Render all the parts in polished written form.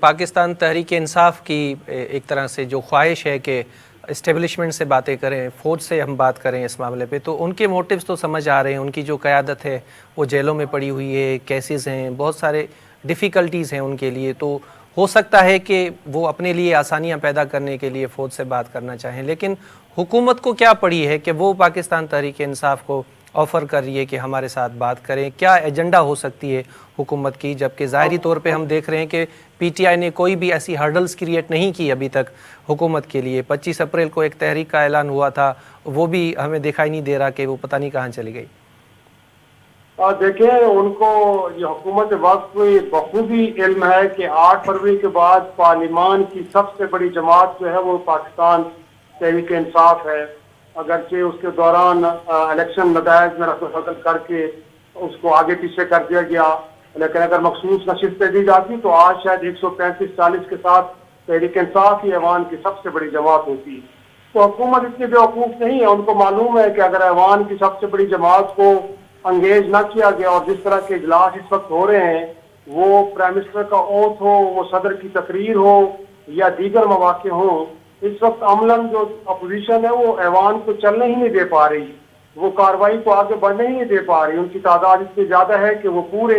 پاکستان تحریک انصاف کی ایک طرح سے جو خواہش ہے کہ اسٹیبلشمنٹ سے باتیں کریں، فوج سے ہم بات کریں اس معاملے پہ، تو ان کے موٹیوز تو سمجھ آ رہے ہیں. ان کی جو قیادت ہے وہ جیلوں میں پڑی ہوئی ہے، کیسز ہیں، بہت سارے ڈیفیکلٹیز ہیں ان کے لیے. تو ہو سکتا ہے کہ وہ اپنے لیے آسانیاں پیدا کرنے کے لیے فوج سے بات کرنا چاہیں، لیکن حکومت کو کیا پڑی ہے کہ وہ پاکستان تحریک انصاف کو آفر کر رہی ہے کہ ہمارے ساتھ بات کریں؟ کیا ایجنڈا ہو سکتی ہے حکومت کی، جبکہ ظاہری طور پہ ہم دیکھ رہے ہیں کہ پی ٹی آئی نے کوئی بھی ایسی ہرڈلز کریٹ نہیں کی ابھی تک حکومت کے لیے. 25 اپریل کو ایک تحریک کا اعلان ہوا تھا، وہ بھی ہمیں دکھائی نہیں دے رہا کہ وہ پتہ نہیں کہاں چلی گئی. دیکھیں، ان کو یہ حکومت وقت کو بخوبی علم ہے کہ 8 فروری کے بعد پارلیمان کی سب سے بڑی جماعت جو ہے وہ پاکستان تحریک انصاف ہے. اگرچہ اس کے دوران الیکشن نتائج میں رفع بدل کر کے اس کو آگے پیچھے کر دیا گیا، لیکن اگر مخصوص نشستیں دی جاتی تو آج شاید 135-40 کے ساتھ تحریک انصاف ہی ایوان کی سب سے بڑی جماعت ہوتی. تو حکومت اتنی بیوقوف نہیں ہے، ان کو معلوم ہے کہ اگر ایوان کی سب سے بڑی جماعت کو انگیج نہ کیا گیا، اور جس طرح کے اجلاس اس وقت ہو رہے ہیں وہ پرائم منسٹر کا اوتھ ہو، وہ صدر کی تقریر ہو یا دیگر مواقع ہوں، اس وقت عملاً جو اپوزیشن ہے وہ ایوان کو چلنے ہی نہیں دے پا رہی، وہ کارروائی کو آگے بڑھنے ہی نہیں دے پا رہی. ان کی تعداد اتنی زیادہ ہے کہ وہ پورے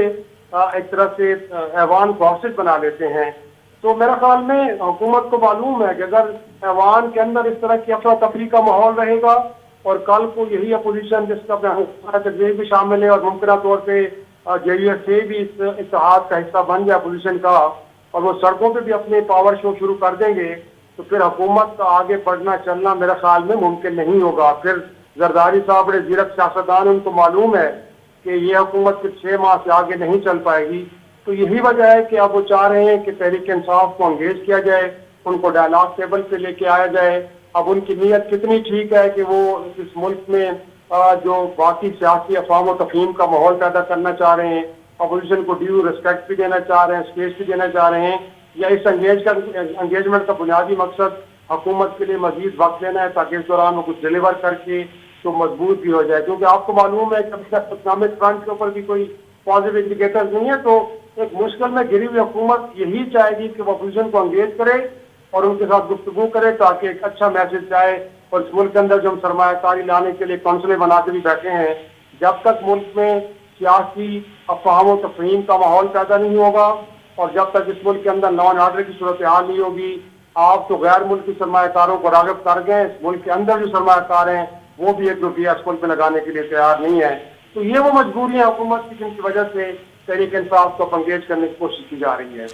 ایک طرح سے ایوان کو ہاسٹیج بنا لیتے ہیں. تو میرا خیال میں حکومت کو معلوم ہے کہ اگر ایوان کے اندر اس طرح کی افراتفری کا ماحول رہے گا اور کل کو یہی اپوزیشن جس کا تجزیے بھی شامل ہے اور ممکنہ طور پہ جے یو ایس سے بھی اس اتحاد کا حصہ بن جائے اپوزیشن کا، اور وہ سڑکوں پہ بھی اپنے پاور شو شروع کر دیں گے، تو پھر حکومت کا آگے بڑھنا چلنا میرا خیال میں ممکن نہیں ہوگا. پھر زرداری صاحب بڑے زیرک سیاستدان، ان کو معلوم ہے کہ یہ حکومت پھر 6 ماہ سے آگے نہیں چل پائے گی. تو یہی وجہ ہے کہ اب وہ چاہ رہے ہیں کہ تحریک انصاف کو انگیج کیا جائے، ان کو ڈائلاگ ٹیبل پہ لے کے آیا جائے. اب ان کی نیت کتنی ٹھیک ہے کہ وہ اس ملک میں جو باقی سیاسی افہام و تفہیم کا ماحول پیدا کرنا چاہ رہے ہیں، اپوزیشن کو ڈیو رسپیکٹ بھی دینا چاہ رہے ہیں، اسپیس بھی دینا چاہ رہے ہیں، یا اس انگیجمنٹ کا بنیادی مقصد حکومت کے لیے مزید وقت دینا ہے تاکہ اس دوران وہ کچھ ڈیلیور کر کے تو مضبوط بھی ہو جائے. کیونکہ آپ کو معلوم ہے کہ ابھی تک اکنامک فرنٹ کے اوپر بھی کوئی پازیٹیو انڈیکیٹرز نہیں ہے. تو ایک مشکل میں گری ہوئی حکومت یہی چاہے گی کہ وہ اپوزیشن کو انگیج کرے اور ان کے ساتھ گفتگو کرے تاکہ ایک اچھا میسج جائے. اور اس ملک کے اندر جو ہم سرمایہ کاری لانے کے لیے کونسلیں بنا کے بھی بیٹھے ہیں، جب تک ملک میں سیاسی افہام و تفہیم کا ماحول پیدا نہیں ہوگا اور جب تک اس ملک کے اندر لا اینڈ آرڈر کی صورتحال نہیں ہوگی، آپ تو غیر ملکی سرمایہ کاروں کو راغب کر گئے، اس ملک کے اندر جو سرمایہ کار ہیں وہ بھی ایک روپیہ اس ملک پہ لگانے کے لیے تیار نہیں ہے. تو یہ وہ مجبوریاں حکومت کی جن کی وجہ سے تحریک انصاف کو انگیج کرنے کی کوشش کی جا رہی ہے.